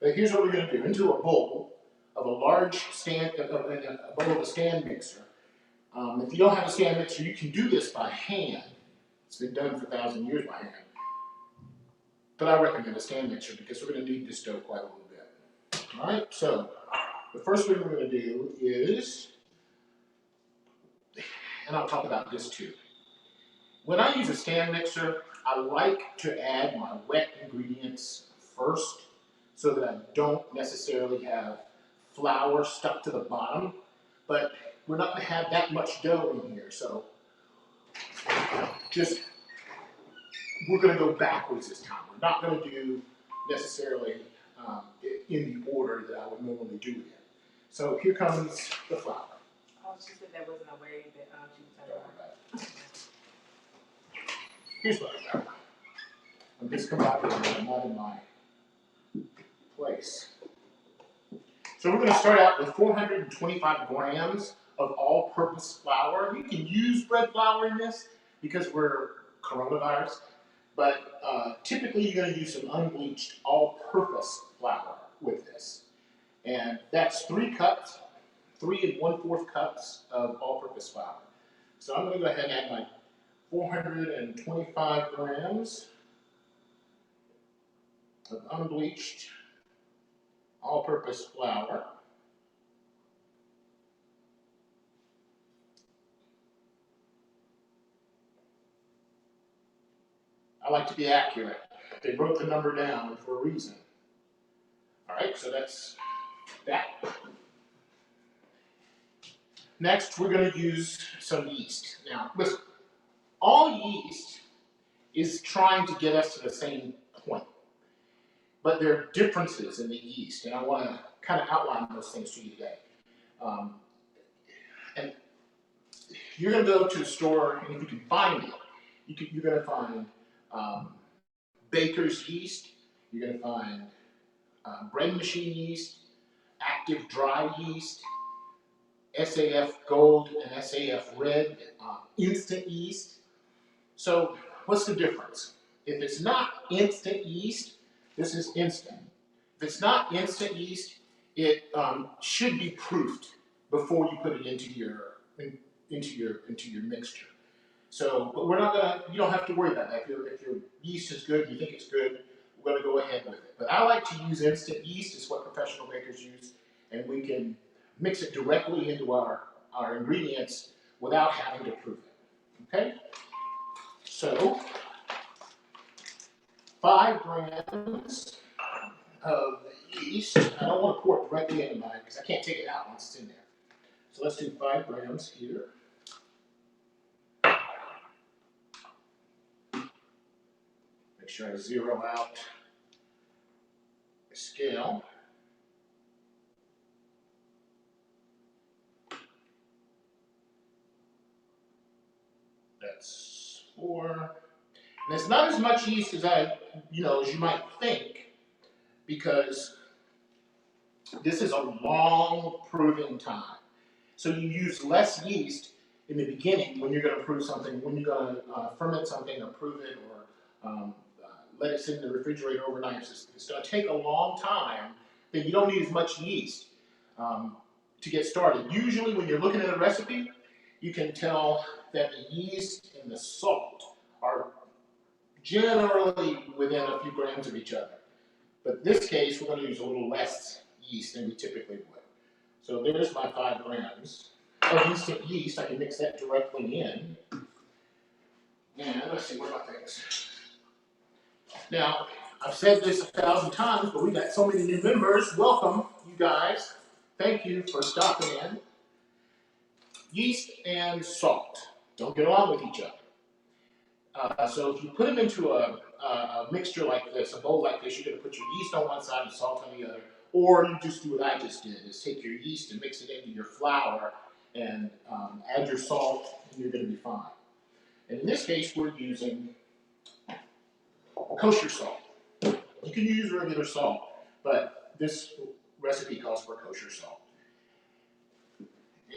But here's what we're going to do. Into a bowl of a large stand, a bowl of a stand mixer. If you don't have a stand mixer, you can do this by hand. It's been done for 1,000 years by hand. But I recommend a stand mixer because we're going to knead this dough quite a little bit. All right, so the first thing we're going to do is, and I'll talk about this too. When I use a stand mixer, I like to add my wet ingredients first so that I don't necessarily have flour stuck to the bottom. But we're not going to have that much dough in here, so we're going to go backwards this time. We're not going to do necessarily in the order that I would normally do it. So here comes the flour. Oh, she said there wasn't a way that she was talking about. Here's what I got. I'm just coming out here and I'm not in my place. So we're going to start out with 425 grams of all-purpose flour. You can use bread flour in this because we're coronavirus, but typically you're going to use some unbleached all-purpose flour with this. And that's 3 cups, 3 1/4 cups of all-purpose flour. So I'm going to go ahead and add my 425 grams of unbleached all-purpose flour. I like to be accurate. They wrote the number down for a reason. All right, so that's that. Next, we're going to use some yeast. Now, listen, all yeast is trying to get us to the same point, but there are differences in the yeast, and I want to kind of outline those things to you today. And you're going to go to the store, and if you can find it, you're going to find baker's yeast, you're going to find bread machine yeast, active dry yeast, SAF Gold and SAF Red, instant yeast. So what's the difference? If it's not instant yeast, this is instant. If it's not instant yeast, it should be proofed before you put it into your mixture. So, but we're not gonna. You don't have to worry about that. If your yeast is good, you think it's good, we're gonna go ahead with it. But I like to use instant yeast. It's what professional bakers use, and we can mix it directly into our ingredients without having to proof it. Okay. So 5 grams of yeast. I don't want to pour it directly into mine because I can't take it out once it's in there. So let's do 5 grams here. Make sure I zero out the scale. That's 4. And it's not as much yeast as as you might think, because this is a long proving time. So you use less yeast in the beginning when you're going to prove something, when you're going to ferment something or prove it, or let it sit in the refrigerator overnight. It's going to take a long time, then you don't need as much yeast to get started. Usually when you're looking at a recipe, you can tell that the yeast and the salt are generally within a few grams of each other. But in this case, we're going to use a little less yeast than we typically would. So there's my 5 grams of instant yeast. I can mix that directly in. And let's see, what are my things? Now, I've said this 1,000 times, but we got so many new members. Welcome, you guys. Thank you for stopping in. Yeast and salt don't get along with each other. So if you put them into a mixture like this, a bowl like this, you're going to put your yeast on one side and salt on the other. Or you just do what I just did, is take your yeast and mix it into your flour and add your salt, and you're going to be fine. And in this case, we're using kosher salt. You can use regular salt, but this recipe calls for kosher salt.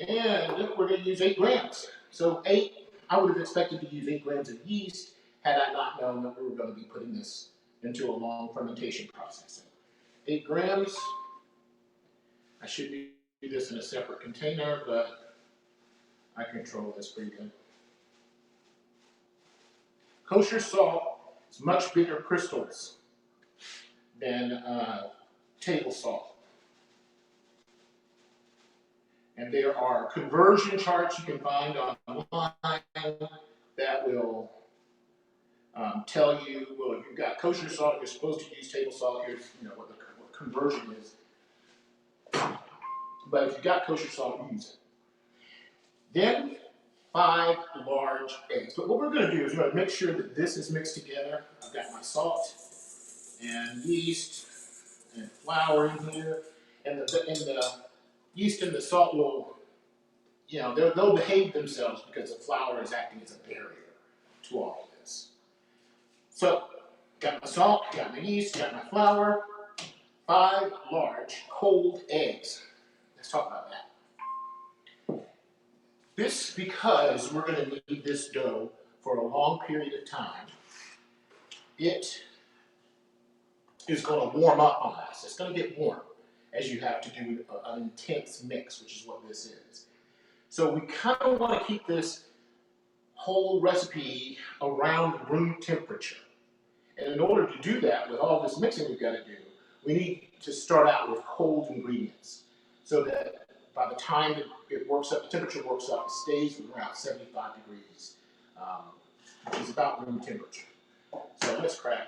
And we're going to use 8 grams. So I would have expected to use 8 grams of yeast had I not known that we were going to be putting this into a long fermentation process. 8 grams. I should do this in a separate container, but I control this pretty good. Kosher salt is much bigger crystals than table salt. And there are conversion charts you can find online that will tell you, well, if you've got kosher salt, you're supposed to use table salt. Here's what the conversion is. But if you've got kosher salt, use it. Then 5 large eggs. But what we're going to do is we're going to make sure that this is mixed together. I've got my salt and yeast and flour in here, and the yeast and the salt will, they'll behave themselves because the flour is acting as a barrier to all of this. So, got my salt, got my yeast, got my flour, 5 large cold eggs. Let's talk about that. This, because we're going to need this dough for a long period of time, it is going to warm up on us. It's going to get warm as you have to do an intense mix, which is what this is. So we kind of want to keep this whole recipe around room temperature. And in order to do that, with all this mixing we've got to do, we need to start out with cold ingredients so that by the time it works up, the temperature works up, it stays around 75 degrees, which is about room temperature. So let's crack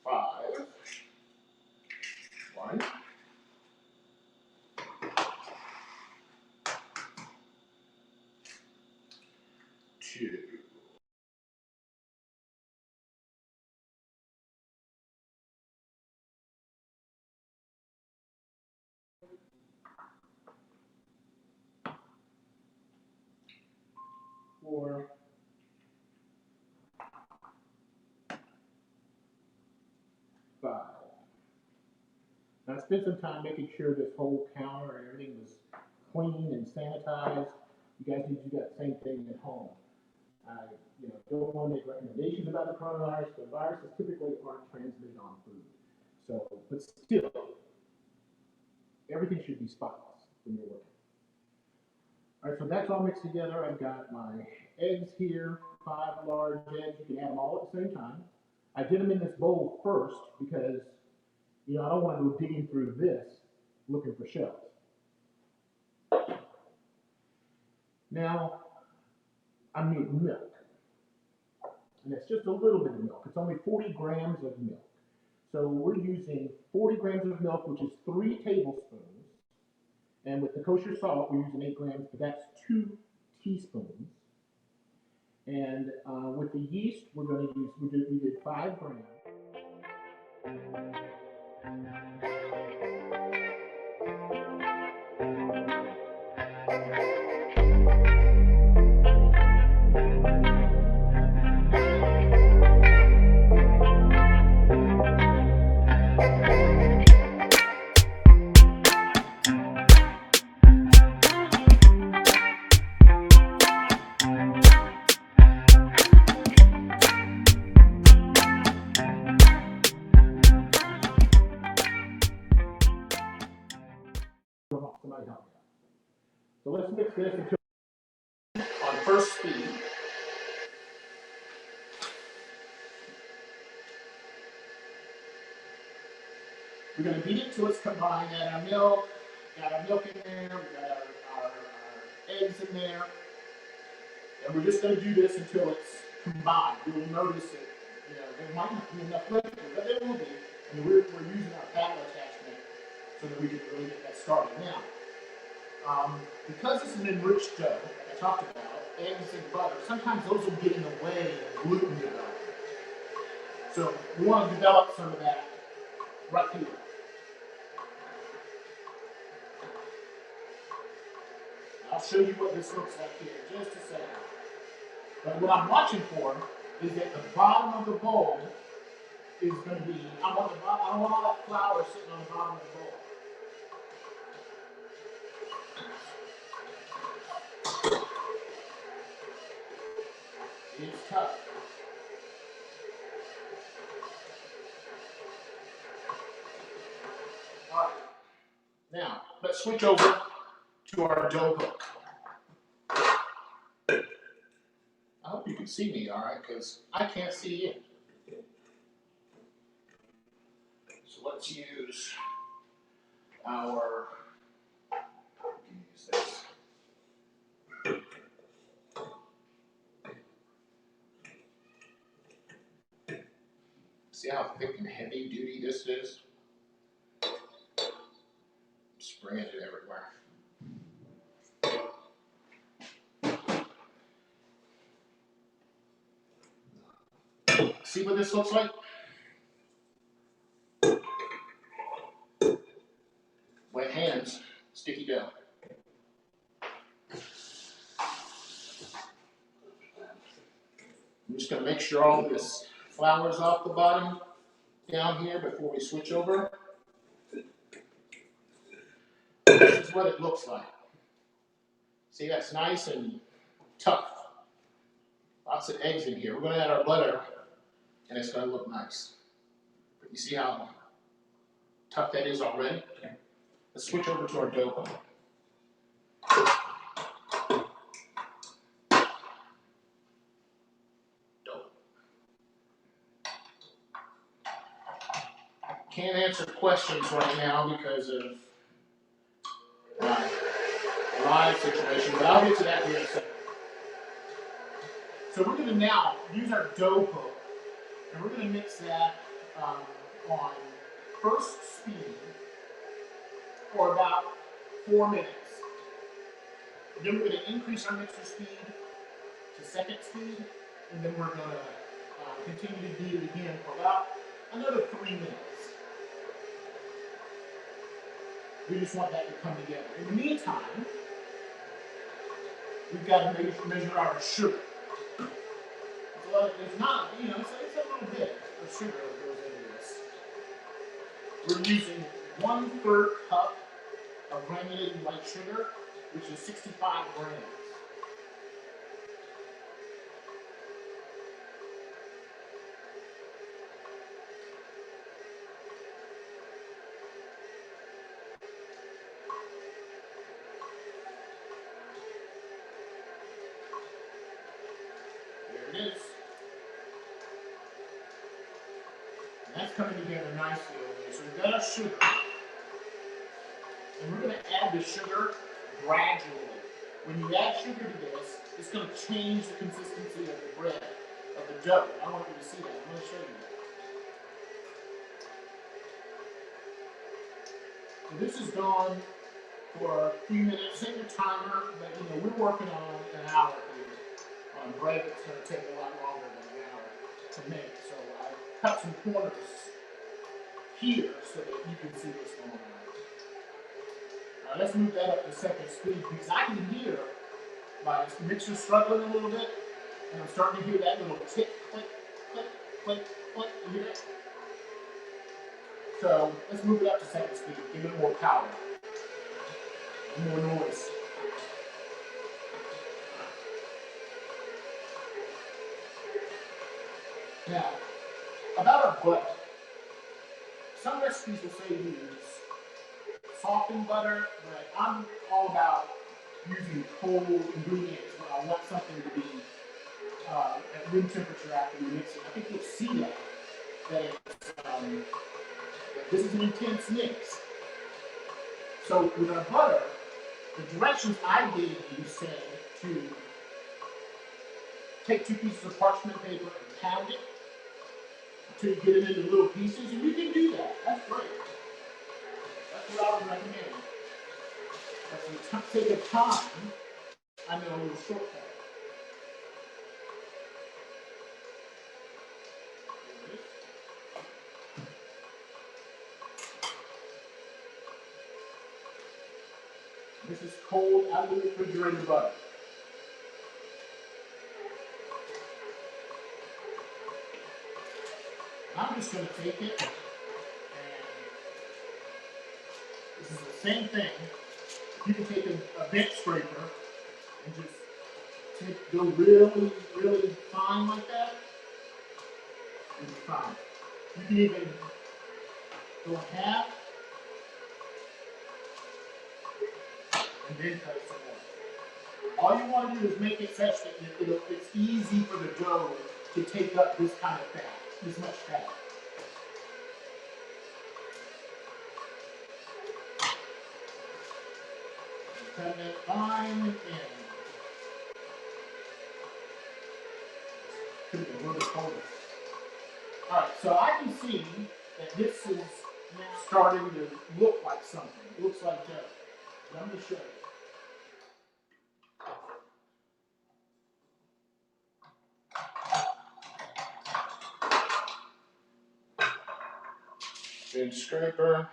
5, 1, 2, 4, 5. Now I spent some time making sure this whole counter and everything was clean and sanitized. You guys need to do that same thing at home. I don't want to make recommendations about the coronavirus, but viruses typically aren't transmitted on food. So, but still, everything should be spotless when you're working. All right, so that's all mixed together. I've got my eggs here, 5 large eggs. You can add them all at the same time. I did them in this bowl first because, I don't want to go digging through this looking for shells. Now, I need milk. And it's just a little bit of milk. It's only 40 grams of milk. So we're using 40 grams of milk, which is 3 tablespoons. And with the kosher salt, we're using 8 grams, but that's 2 teaspoons. And with the yeast, we're going to use, we did 5 grams. Somebody help me out. So let's mix this until on first speed. We're going to beat it till it's combined. Add our milk. Got our milk in there. We got our eggs in there. And we're just going to do this until it's combined. You'll notice that there might not be enough liquid, but there will be. And we're using our paddle attachment so that we can really get that started. Now, because this is an enriched dough, like I talked about, eggs and butter, sometimes those will get in the way of gluten development. So we want to develop some of that right here. I'll show you what this looks like here in just a second. But what I'm watching for is that the bottom of the bowl is going to be, I don't want all that flour sitting on the bottom of the bowl. It's tough. Now, let's switch over to our dough hook. I hope you can see me all right, because I can't see you. So let's use our, use this. See how thick and heavy duty this is? Spraying it everywhere. See what this looks like? Wet hands, sticky dough. I'm just going to make sure all this flour's off the bottom down here before we switch over. This is what it looks like. See, that's nice and tough. Lots of eggs in here. We're going to add our butter, and it's going to look nice. But you see how tough that is already? Let's switch over to our dough. Can't answer questions right now because of my live situation, but I'll get to that here in a second. So we're going to now use our dough hook, and we're going to mix that on first speed for about 4 minutes. Then we're going to increase our mixer speed to second speed, and then we're going to continue to do it again for about another 3 minutes. We just want that to come together. In the meantime, we've got to measure our sugar. It's not, it's a little bit of sugar that goes into this. We're using 1/3 cup of granulated white sugar, which is 65 grams. There it is. And that's coming together nicely over here. So we've got our sugar. And we're going to add the sugar gradually. When you add sugar to this, it's going to change the consistency of the bread, of the dough. I want you to see that. I'm going to show you that. So this is gone for a few minutes. Set your timer, but we're working on an hour here on bread that's going to take a lot longer than an hour to make. So I cut some corners here so that you can see what's going on. Let's move that up to second speed because I can hear my mixer struggling a little bit, and I'm starting to hear that little tick, click, click, click, click. You hear that? So let's move it up to second speed. Give it more power, more noise. Now, about our butter. Some recipes will say use softened butter, but I'm all about using cold ingredients when I want something to be at room temperature after you mix it. I think you'll see that this is an intense mix. So with our butter, the directions I gave you said to take 2 pieces of parchment paper and pound it until you get it into little pieces, and you can do that. That's great. That's what I would recommend. But for the sake of time, I know a little shortcut. This is cold out of the refrigerator butter. I'm just going to take it, and this is the same thing. You can take a bench scraper and just go really, really fine like that, and it's fine. You can even go half, and then cut it some more. All you want to do is make it such that it's easy for the dough to take up this kind of fat, this much fat. And cut it fine and could be a little bit colder. Alright, so I can see that this is starting to look like something. It looks like dough. But I'm going to show you. Big scraper.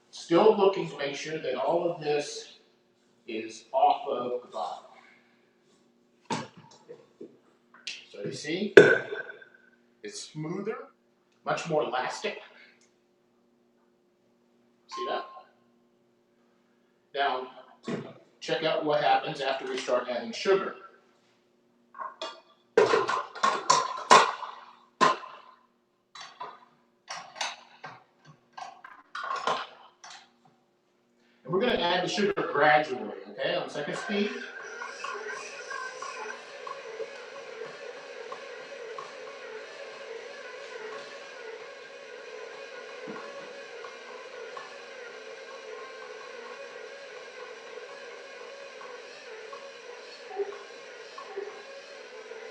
Still looking to make sure that all of this is off of the bottom. So you see, it's smoother, much more elastic. See that? Now, check out what happens after we start adding sugar. And we're going to add the sugar gradually, okay, on second speed.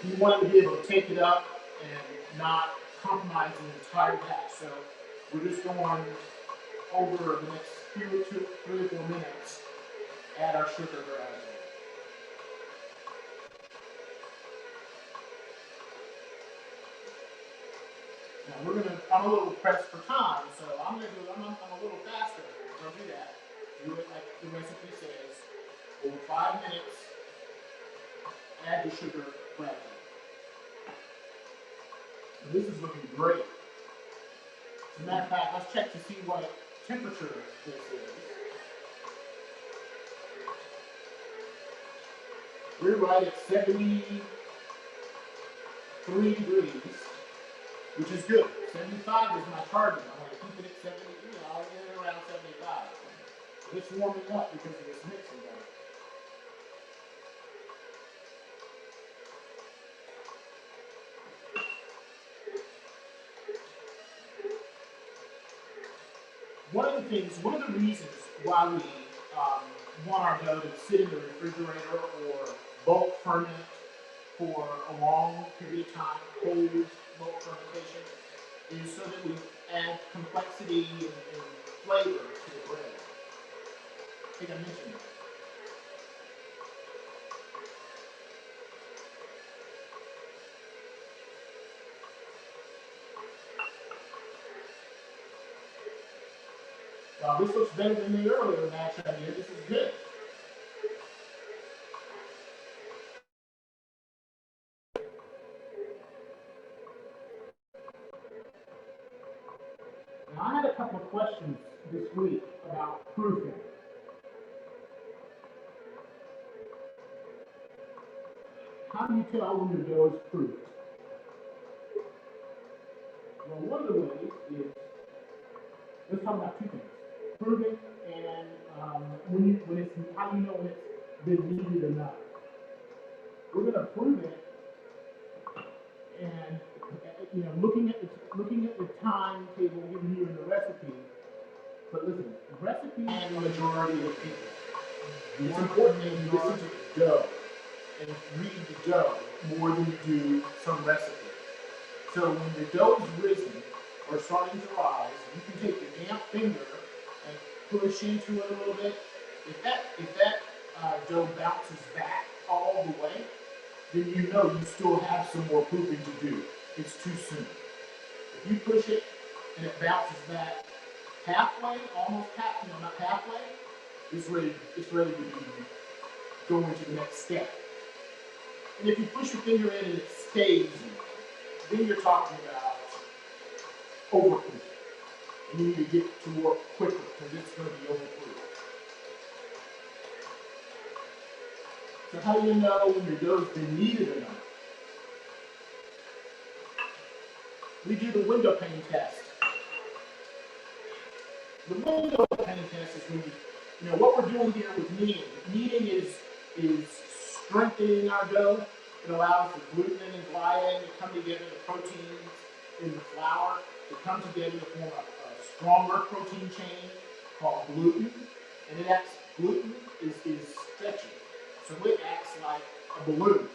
You want to be able to take it up and not compromise the entire batch. So we're just going over the next 3 or 4 minutes, add our sugar gradually. Now I'm a little pressed for time, so I'm a little faster. Don't do that. Do it like the recipe says. Over 5 minutes, add the sugar gradually. And this is looking great. As a matter of fact, let's check to see what temperature this is. We're right at 73 degrees, which is good. 75 is my target. I want to keep it at 70, I'll get it around 75. It's warming up because of this mixing dough. One of the reasons why we want our dough to sit in the refrigerator or bulk ferment for a long period of time, cold bulk fermentation, is so that we add complexity and flavor to the bread. I think I mentioned that. Wow, this looks better than the earlier batch I did. This is good. Now, I had a couple of questions this week about proofing. How do you tell when your dough is proofed? Well, one of the ways is, let's talk about two things. Proving and how do you know when it's been kneaded enough? We're going to prove it, and looking at the timetable given you in the recipe. But listen, the recipe and the majority of people. It's important that you listen to the dough and read the dough more than you do some recipe. So when the dough is risen or starting to rise, you can take your damp finger and push into it a little bit. If that dough bounces back all the way, then you know you still have some more proofing to do. It's too soon. If you push it and it bounces back halfway, almost half, not halfway, it's ready to be going to the next step. And if you push your finger in and it stays in, then you're talking about overproofing. And you need to get to work quicker because it's going to be overproofed. So how do you know when your dough's been kneaded enough? We do the window pane test. the window pane test is when what we're doing here with kneading. Kneading is strengthening our dough. It allows the gluten and gliadin to come together, the proteins in the flour to come together to form a stronger protein chain called gluten. And gluten is stretchy. So it acts like a balloon.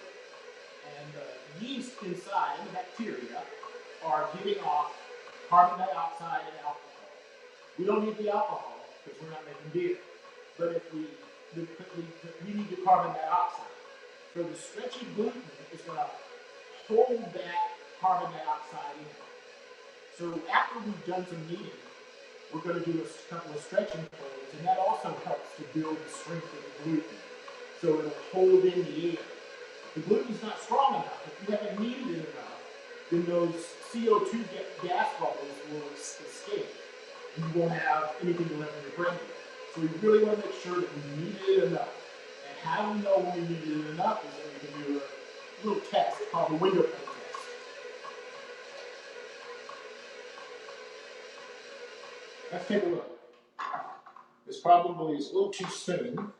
And the yeast inside, the bacteria, are giving off carbon dioxide and alcohol. We don't need the alcohol because we're not making beer. But we need the carbon dioxide. So the stretchy gluten is going to hold that carbon dioxide in. So after we've done some kneading, we're going to do a couple of stretching folds, and that also helps to build the strength of the gluten. So it'll hold in the air. If the gluten's not strong enough, if you haven't kneaded it enough, then those CO2 gas bubbles will escape, and you won't have anything to left in your blender. So we really want to make sure that we kneaded it enough. And how do we know when we kneaded it enough is that we can do a little test called the window pane test. Let's take a look. This probably is a little too soon,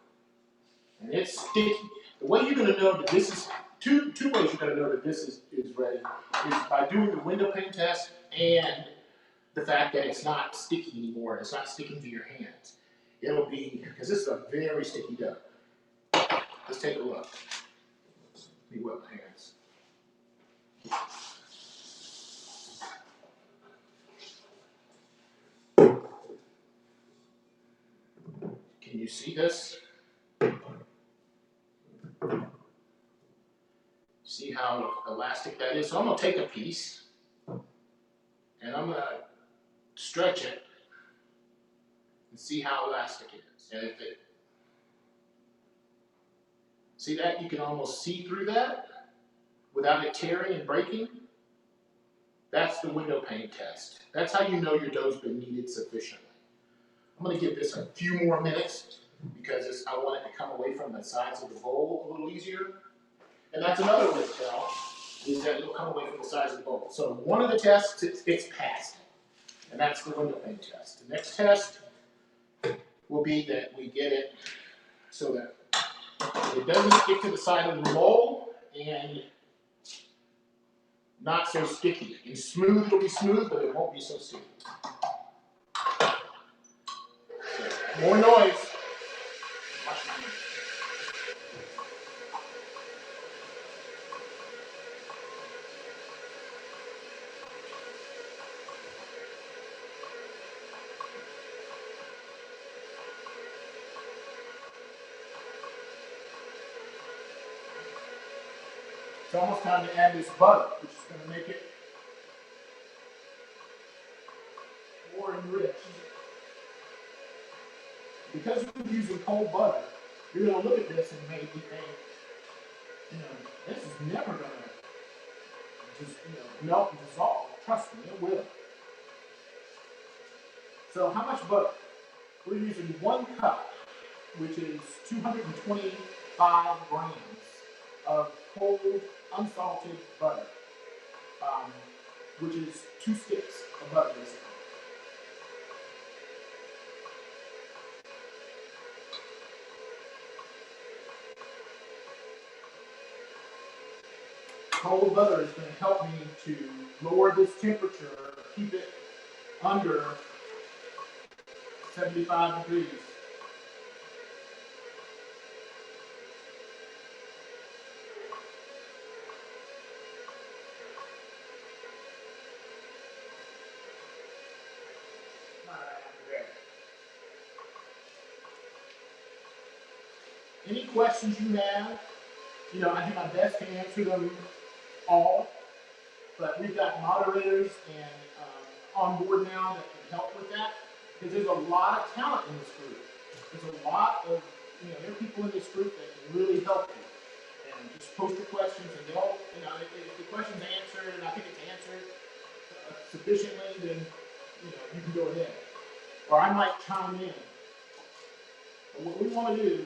and it's sticky. The way you're going to know that this is, two ways you're going to know that this is ready is by doing the window pane test and the fact that it's not sticky anymore, it's not sticking to your hands. It'll be, because this is a very sticky dough. Let's take a look. Let me wet my hands. Can you see this? See how elastic that is? So I'm going to take a piece and I'm going to stretch it and see how elastic it is. And if it, see that? You can almost see through that without it tearing and breaking. That's the window pane test. That's how you know your dough's been kneaded sufficiently. I'm going to give this a few more minutes because I want it to come away from the sides of the bowl a little easier. And that's another way to tell, is that it'll come away from the sides of the bowl. So one of the tests, it's passed. And that's the window pane test. The next test will be that we get it so that it doesn't stick to the side of the bowl and not so sticky. And smooth, it'll be smooth, but it won't be so sticky. So, more noise. Watch my hands. It's almost time to add this butter, which is going to make it more enriched. Because we're using cold butter, you're going to look at this and maybe think, this is never going to just, melt and dissolve. Trust me, it will. So how much butter? We're using 1 cup, which is 225 grams of cold, unsalted butter, which is 2 sticks of butter, basically. Cold butter is going to help me to lower this temperature, keep it under 75 degrees. Any questions you have, I do my best to answer them all, but we've got moderators and on board now that can help with that, because there's a lot of talent in this group. There's a lot of, there are people in this group that can really help you. And just post your questions and they'll, if the question's answered and I think it's answered sufficiently, then, you can go ahead. Or I might chime in. But what we want to do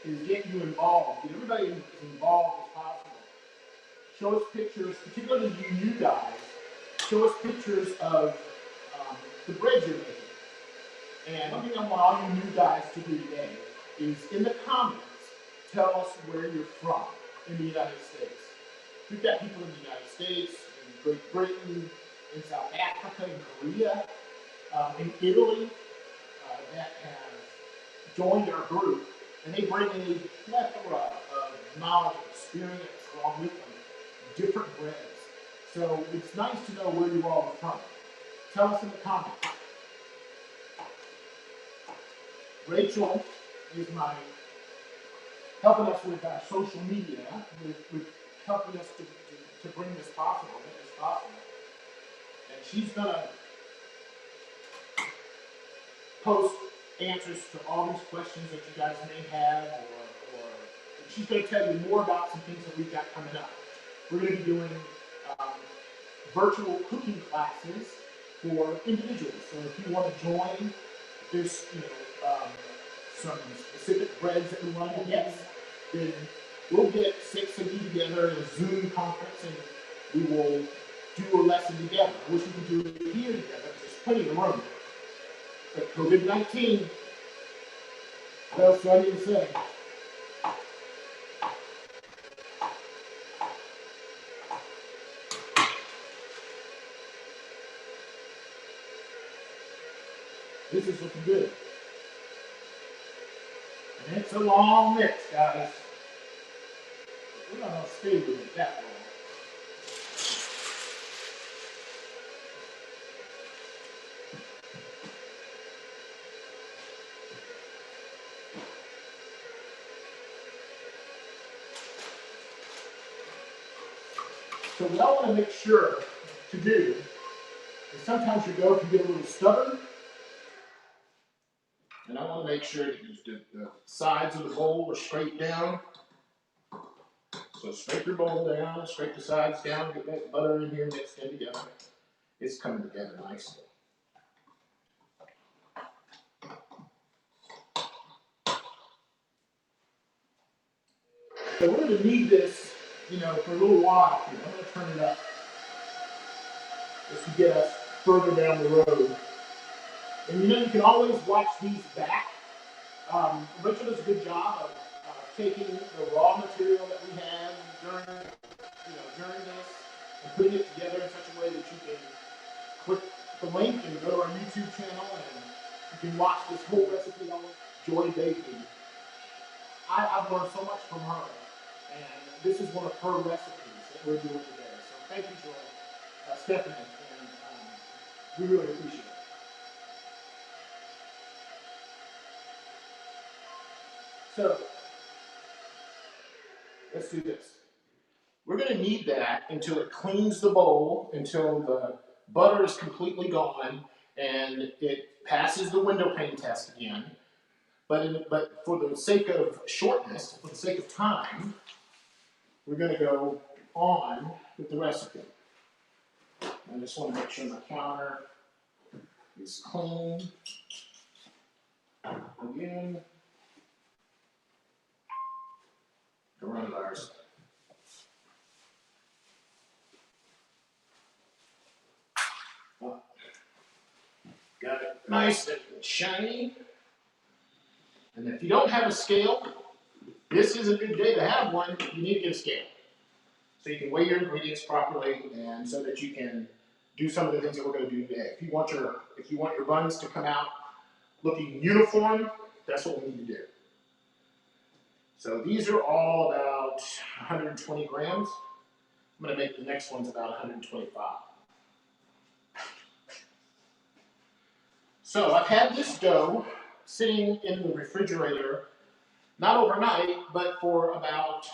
is get you involved, get everybody as involved as possible. Show us pictures, particularly you new guys, show us pictures of the bread you're making. And one thing I want all you new guys to do today is in the comments, tell us where you're from in the United States. We've got people in the United States, in Great Britain, in South Africa, in Korea, in Italy, that have joined our group, and they bring a plethora of knowledge and experience along with them, different breads. So it's nice to know where you all are from. Tell us in the comments. Rachel is helping us with our social media, with helping us to bring this possible, make this possible. And she's gonna post answers to all these questions that you guys may have, or she's going to tell you more about some things that we've got coming up. We're going to be doing virtual cooking classes for individuals. So if you want to join, there's some specific breads that we want to get, then we'll get 6 of you together in a Zoom conference, and we will do a lesson together. I wish we could do it here together, but there's plenty of room. But COVID-19, what else do I need to say? This is looking good. And it's a long mix, guys. We're not going to stay with it that long. So what I want to make sure to do is sometimes your dough can get a little stubborn. And I want to make sure that the sides of the bowl are straight down. So scrape your bowl down, scrape the sides down, get that butter in here mixed in together. It's coming together nicely. So we're going to need this, for a little while here. I'm going to turn it up just to get us further down the road. And you can always watch these back. Rachel does a good job of taking the raw material that we have during this and putting it together in such a way that you can click the link and go to our YouTube channel and you can watch this whole recipe on Joy Baking. I've learned so much from her, and this is one of her recipes that we're doing today. So thank you, Joy, Stephanie, and we really appreciate it. So let's do this. We're going to knead that until it cleans the bowl, until the butter is completely gone, and it passes the window pane test again. But for the sake of shortness, for the sake of time, we're going to go on with the recipe. I just want to make sure my counter is clean. Again, coronavirus. Got it nice and shiny. And if you don't have a scale, this is a good day to have one. You need to get a scale, so you can weigh your ingredients properly, and so that you can do some of the things that we're going to do today. If you want your buns to come out looking uniform, that's what we need to do. So these are all about 120 grams. I'm going to make the next ones about 125. So I've had this dough sitting in the refrigerator, not overnight, but for about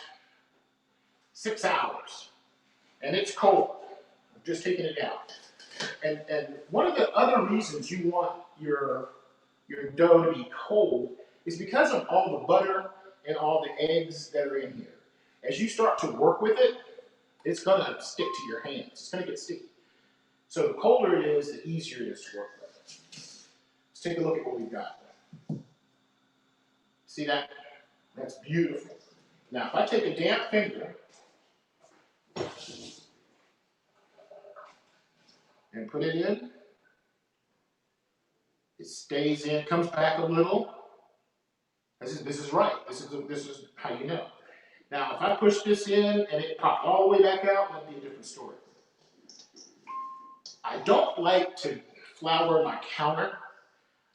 6 hours. And it's cold. I've just taken it out. And one of the other reasons you want your dough to be cold is because of all the butter and all the eggs that are in here. As you start to work with it, it's going to stick to your hands. It's going to get sticky. So the colder it is, the easier it is to work with. Let's take a look at what we've got. See that? That's beautiful. Now, if I take a damp finger and put it in, It stays in, comes back a little. This is right. This is how you know. Now, if I push this in and it popped all the way back out, that'd be a different story. I don't like to flour my counter.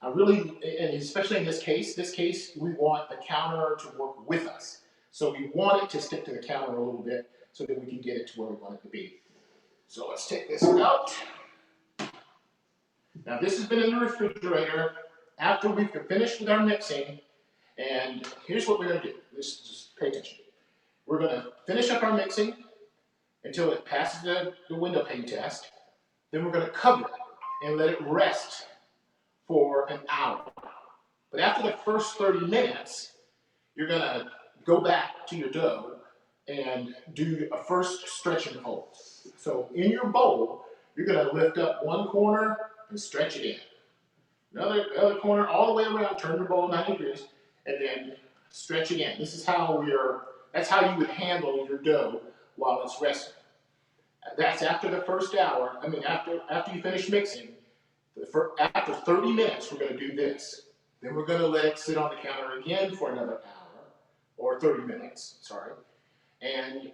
I really, and especially in this case, we want the counter to work with us. So we want it to stick to the counter a little bit so that we can get it to where we want it to be. So let's take this out. Now this has been in the refrigerator after we've finished with our mixing. And here's what we're going to do. Just pay attention. We're going to finish up our mixing until it passes the window pane test. Then we're going to cover it and let it rest for an hour. But after the first 30 minutes, you're going to go back to your dough and do a first stretch and hold. So in your bowl, you're going to lift up one corner and stretch it in. Other corner all the way around, turn your bowl 90 degrees, and then stretch again. This is how that's how you would handle your dough while it's resting. That's after the first hour. I mean, after you finish mixing, after 30 minutes, we're going to do this. Then we're going to let it sit on the counter again for another hour, or 30 minutes, sorry, and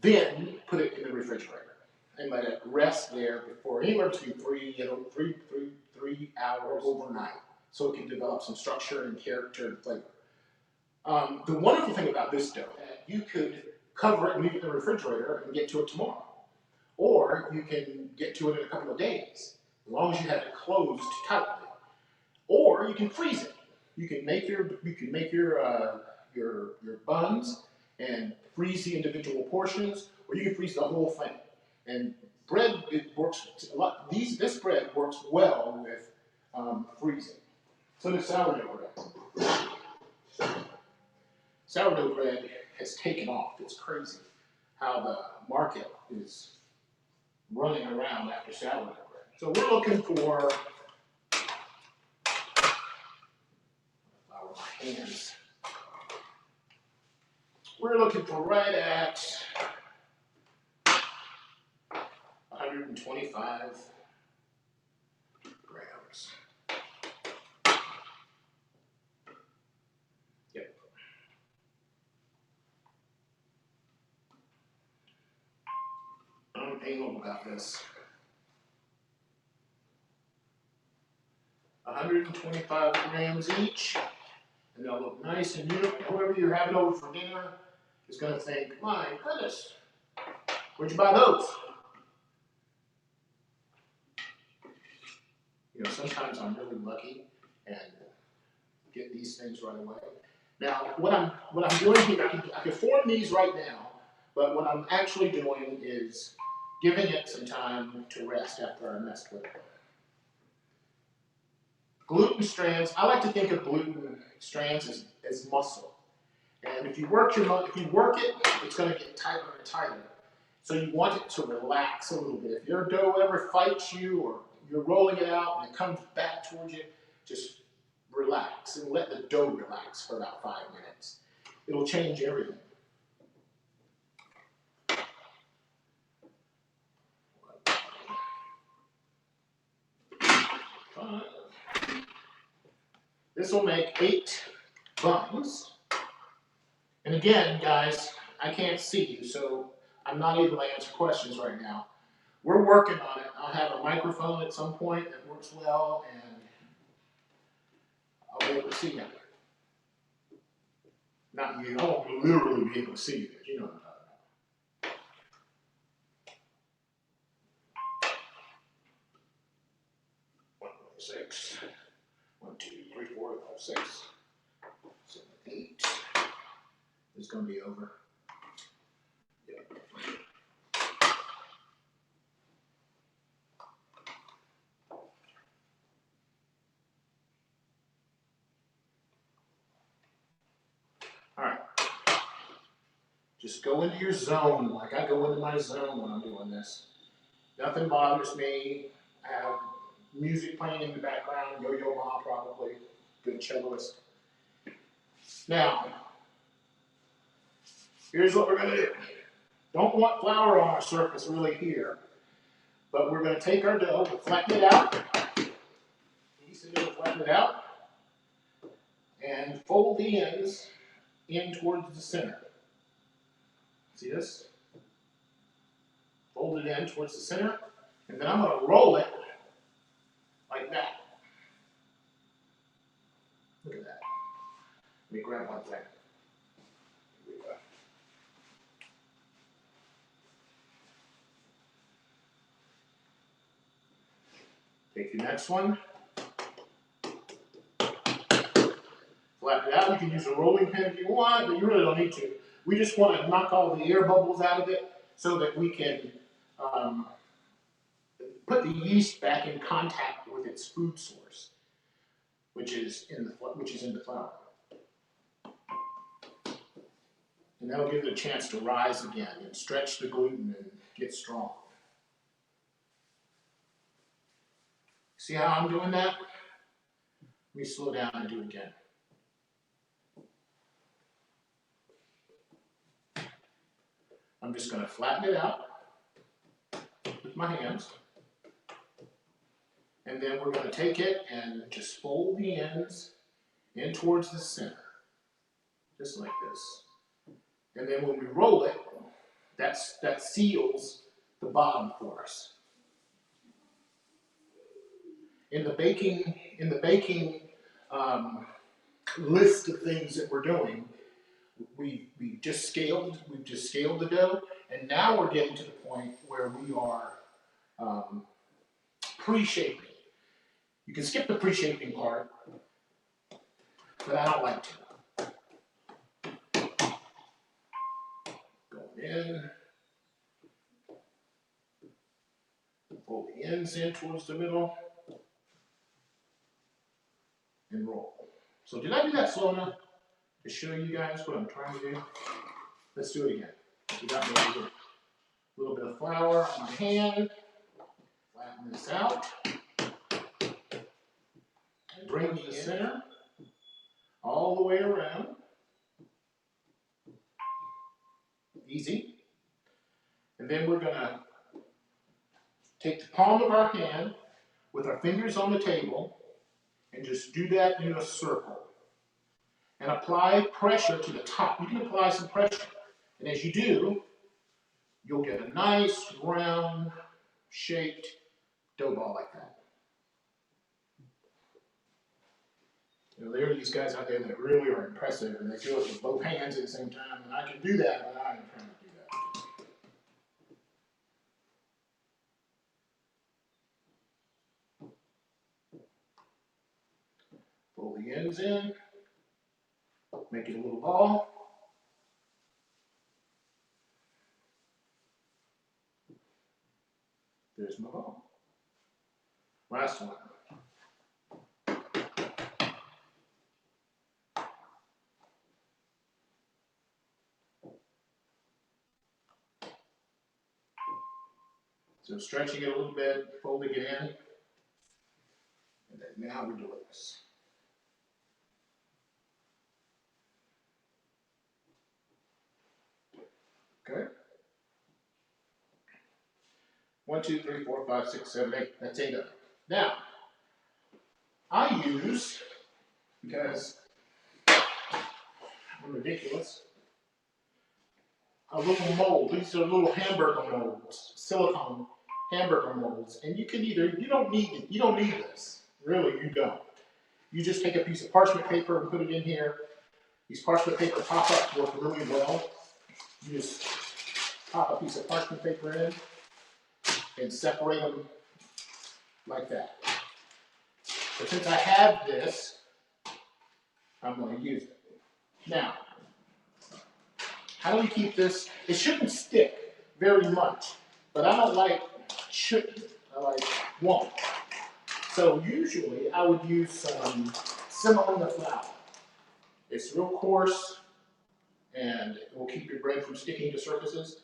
then put it in the refrigerator and let it rest there for anywhere between 3 hours overnight, so it can develop some structure and character and flavor. The wonderful thing about this dough, you could cover it and leave it in the refrigerator and get to it tomorrow. Or you can get to it in a couple of days, as long as you have it closed tightly. Or you can freeze it. You can make your buns and freeze the individual portions, or you can freeze the whole thing. And bread, it works a lot. This bread works well with freezing. So does sourdough bread. Sourdough bread has taken off. It's crazy how the market is running around after sourdough bread. So we're looking for, flour my hands. We're looking for right at 125 grams. Yep. I'm anal about this. 125 grams each, and they'll look nice and uniform. Whoever you're having over for dinner is going to think, my goodness, where'd you buy those? You know, sometimes I'm really lucky and get these things right away. Now, what I'm doing here, I can form these right now, but what I'm actually doing is giving it some time to rest after I messed with it. Gluten strands, I like to think of gluten strands as muscle. And if you work it, it's going to get tighter and tighter. So you want it to relax a little bit. If your dough ever fights you, or you're rolling it out and it comes back towards you, just relax and let the dough relax for about 5 minutes. It'll change everything. This will make 8 buns. And again, guys, I can't see you, so I'm not able to answer questions right now. We're working on it. I'll have a microphone at some point that works well, and I'll be able to see you. Not you, I won't literally be able to see you, but you know what I'm talking about. 6. 1, 2, 3, 4, 5, 6, 7, 8. It's going to be over. Yep. All right. Just go into your zone, like I go into my zone when I'm doing this. Nothing bothers me. I have music playing in the background, Yo-Yo Ma probably, good celloist. Now, here's what we're going to do. Don't want flour on our surface really here, but we're going to take our dough, flatten it out. piece of dough, flatten it out, and fold the ends in towards the center. See this? Fold it in towards the center, and then I'm going to roll it like that. Look at that. Let me grab one thing. Here we go. Take your next one. Flatten it out. You can use a rolling pin if you want, but you really don't need to. We just want to knock all the air bubbles out of it so that we can put the yeast back in contact with its food source, which is in the flour. And that'll give it a chance to rise again and stretch the gluten and get strong. See how I'm doing that? Let me slow down and do it again. I'm just going to flatten it out with my hands. And then we're going to take it and just fold the ends in towards the center. Just like this. And then when we roll it, that seals the bottom for us. In the baking list of things that we're doing, we've just scaled the dough, and now we're getting to the point where we are pre-shaping. You can skip the pre-shaping part, but I don't like to. Go in, fold the ends in towards the middle, and roll. So did I do that slow enough to show you guys what I'm trying to do? Let's do it again. You got me a little bit of flour on my hand. Flatten this out. Bring the center all the way around. Easy. And then we're going to take the palm of our hand with our fingers on the table and just do that in a circle. And apply pressure to the top. You can apply some pressure. And as you do, you'll get a nice, round, shaped dough ball like that. You know, there are these guys out there that really are impressive, and they do it with both hands at the same time, and I can do that, but I ain't trying to do that. Fold the ends in, make it a little ball. There's my ball. Last one. So stretching it a little bit, folding it in, and then now we're doing this. Okay? 1, 2, 3, 4, 5, 6, 7, 8. That's 8 of them. Now, I use, because I'm ridiculous, a little mold. These are little hamburger molds, silicone hamburger molds, and you don't need this. Really, you don't. You just take a piece of parchment paper and put it in here. These parchment paper pop-ups work really well. You just pop a piece of parchment paper in and separate them like that. But since I have this, I'm going to use it. Now, how do we keep this? It shouldn't stick very much, but I don't like shouldn't. I like won't. So usually I would use some semolina flour. It's real coarse, and it will keep your bread from sticking to surfaces.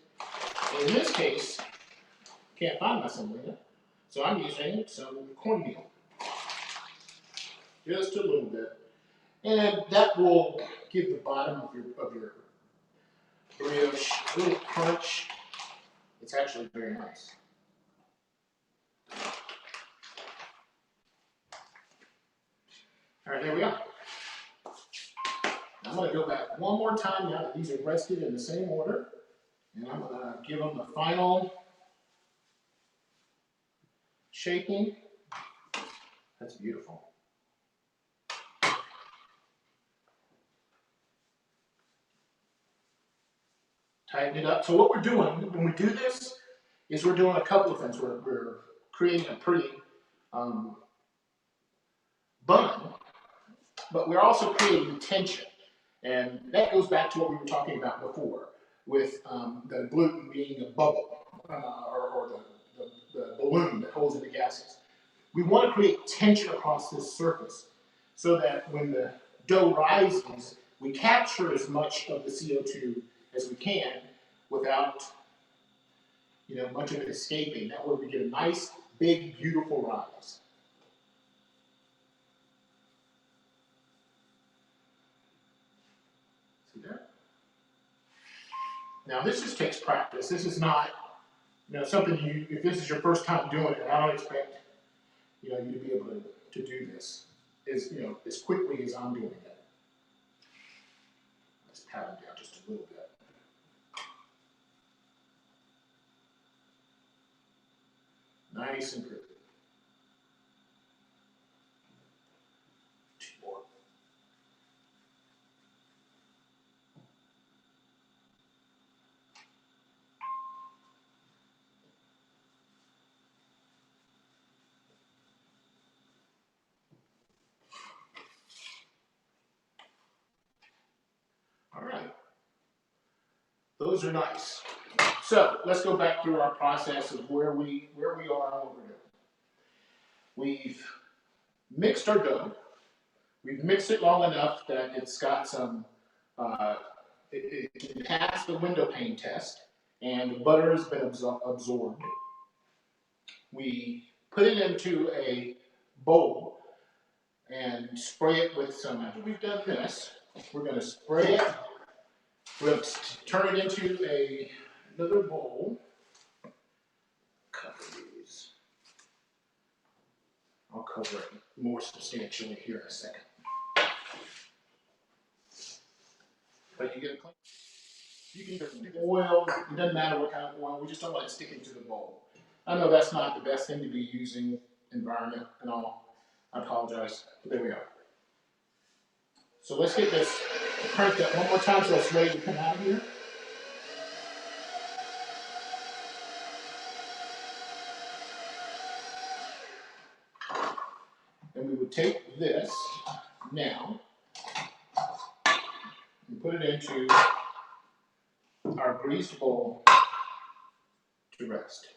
And in this case, can't find my semolina, so I'm using some cornmeal. Just a little bit. And that will give the bottom of your brioche a little crunch. It's actually very nice. All right, there we are. I'm going to go back one more time now that these are rested in the same order. And I'm going to give them the final shaking. That's beautiful. Tighten it up. So what we're doing when we do this is we're doing a couple of things. We're creating a pretty bun, but we're also creating tension. And that goes back to what we were talking about before with the gluten being a bubble or the balloon that holds in the gases. We want to create tension across this surface so that when the dough rises, we capture as much of the CO2 as we can without much of it escaping. That way we get a nice, big, beautiful rise. See there? Now this just takes practice. This is not something if this is your first time doing it, I don't expect you to be able to do this as quickly as I'm doing it. Let's pat them down just a little bit. Nice and good. Two more. All right. Those are nice. So let's go back through our process of where we are and what we're doing. We've mixed our dough. We've mixed it long enough that it's got some, it can pass the window pane test, and the butter has been absorbed. We put it into a bowl and spray it with some, after we've done this, we're going to spray it. We're going to turn it into another bowl. Cover these. I'll cover it more substantially here in a second. But you get a clean. You can use oil. It doesn't matter what kind of oil. We just don't want it sticking to the bowl. I know that's not the best thing to be using environment and all. I apologize. But there we are. So let's get this cranked up one more time so it's ready to come out of here. And we would take this now and put it into our greased bowl to rest.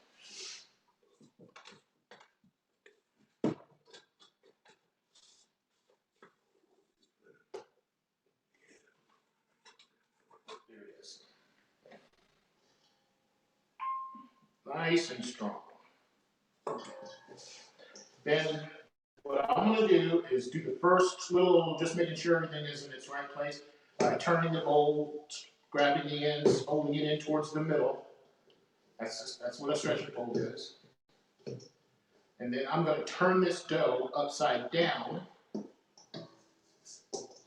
There it is. Nice and strong. Then what I'm going to do is do the first little, just making sure everything is in its right place, by turning the bowl, grabbing the ends, holding it in towards the middle. That's what a stretching bowl is. And then I'm going to turn this dough upside down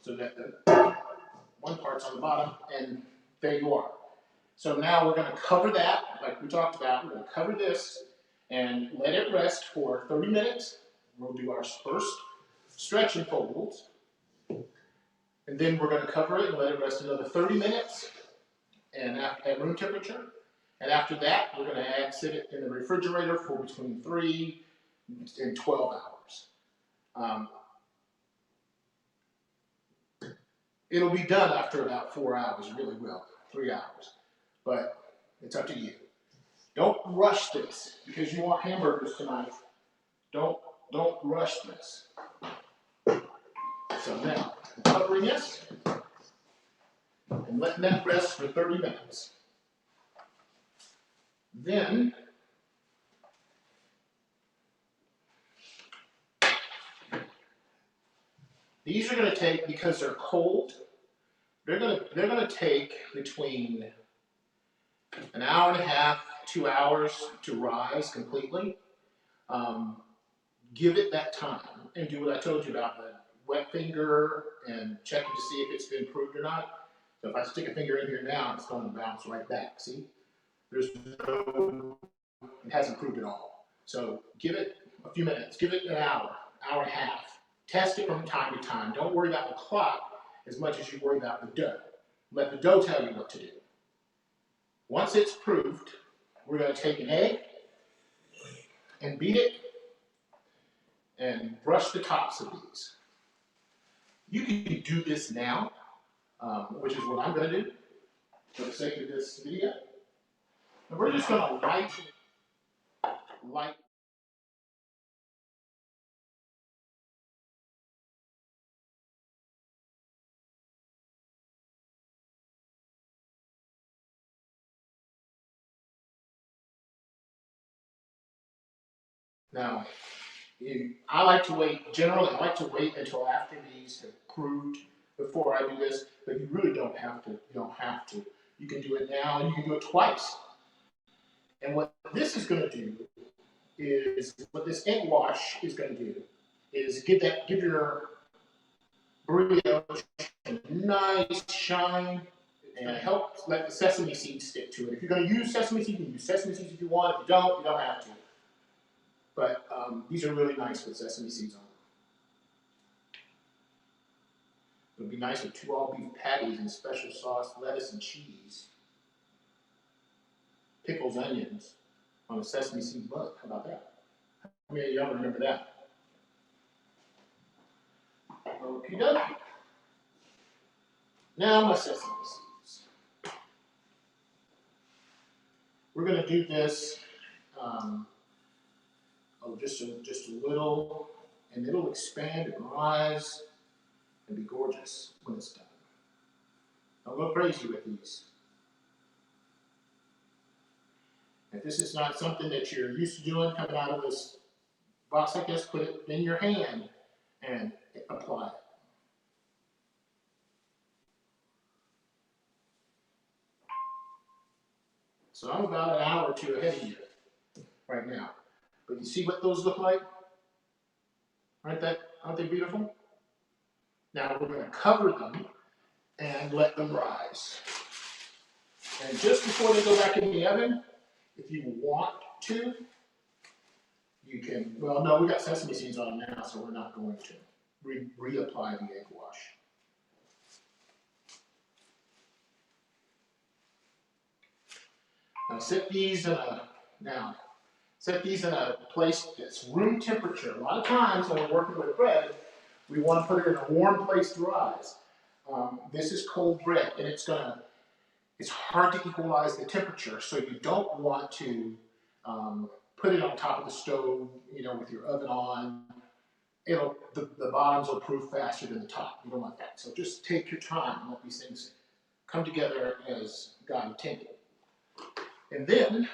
so that the one part's on the bottom, and there you are. So now we're going to cover that, like we talked about. We're going to cover this and let it rest for 30 minutes. We'll do our first stretch and folds. And then we're going to cover it and let it rest another 30 minutes and at room temperature. And after that, we're going to sit it in the refrigerator for between 3 and 12 hours. It'll be done after about 4 hours, it really will, 3 hours. But it's up to you. Don't rush this because you want hamburgers tonight. Don't rush this. So now, covering this and letting that rest for 30 minutes. Then, these are going to take, because they're cold, they're going to take between an hour and a half, 2 hours to rise completely. Give it that time and do what I told you about wet finger and checking to see if it's been proved or not. So if I stick a finger in here now, it's going to bounce right back. See? There's no, it hasn't proved at all. So give it a few minutes, give it an hour, hour and a half. Test it from time to time. Don't worry about the clock as much as you worry about the dough. Let the dough tell you what to do. Once it's proved, we're going to take an egg and beat it and brush the tops of these. You can do this now, which is what I'm going to do for the sake of this video. And we're just going to light. Now, I like to wait, generally I like to wait until after these have proved before I do this, but you really don't have to. You don't have to. You can do it now and you can do it twice. And what this is going to do is, what this egg wash is going to do is give your brioche a nice shine and help let the sesame seeds stick to it. If you're going to use sesame seeds, you can use sesame seeds if you want. If you don't have to. But these are really nice with sesame seeds on them. It would be nice with 2 all beef patties and special sauce, lettuce and cheese, pickles, onions on a sesame seed bun. How about that? How many of y'all remember that? Okie dokie. Now my sesame seeds. We're going to do this just a little, and it'll expand and rise and be gorgeous when it's done. I'll go crazy with these. If this is not something that you're used to doing coming out of this box like this, put it in your hand and apply it. So I'm about an hour or two ahead of you right now. But you see what those look like? Aren't they beautiful? Now we're going to cover them and let them rise. And just before they go back in the oven, if you want to, you can, well, no, we got sesame seeds on them now, so we're not going to reapply the egg wash. Now set these in a place that's room temperature. A lot of times when we're working with bread, we want to put it in a warm place to rise. This is cold bread, and it's hard to equalize the temperature, so you don't want to put it on top of the stove, with your oven on. The bottoms will proof faster than the top. You don't want that. So just take your time and let these things come together as God intended. And then,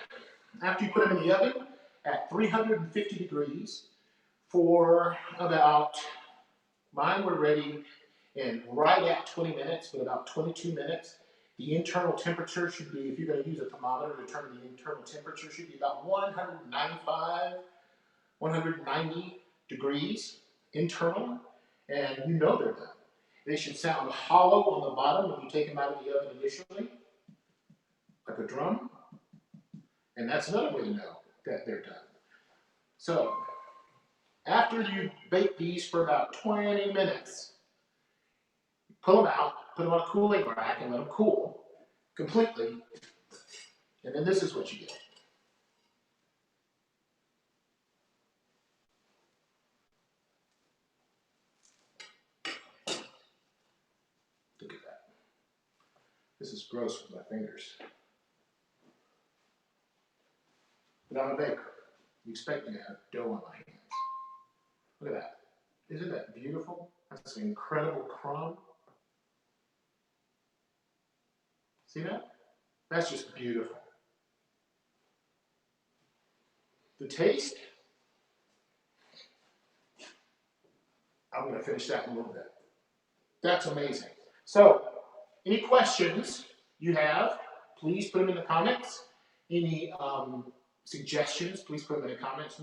after you put them in the oven at 350 degrees for about, mine were ready in right at 20 minutes, but about 22 minutes. The internal temperature should be, if you're going to use a thermometer to determine the internal temperature, should be about 195, 190 degrees internal, and they're done. They should sound hollow on the bottom when you take them out of the oven initially, like a drum, and that's another way to know that they're done. So, after you bake these for about 20 minutes, pull them out, put them on a cooling rack, and let them cool completely, and then this is what you get. Look at that. This is gross with my fingers. But I'm a baker. You expect me to have dough on my hands. Look at that. Isn't that beautiful? That's an incredible crumb. See that? That's just beautiful. The taste, I'm going to finish that in a little bit. That's amazing. So, any questions you have, please put them in the comments. Any suggestions, please put them in the comments.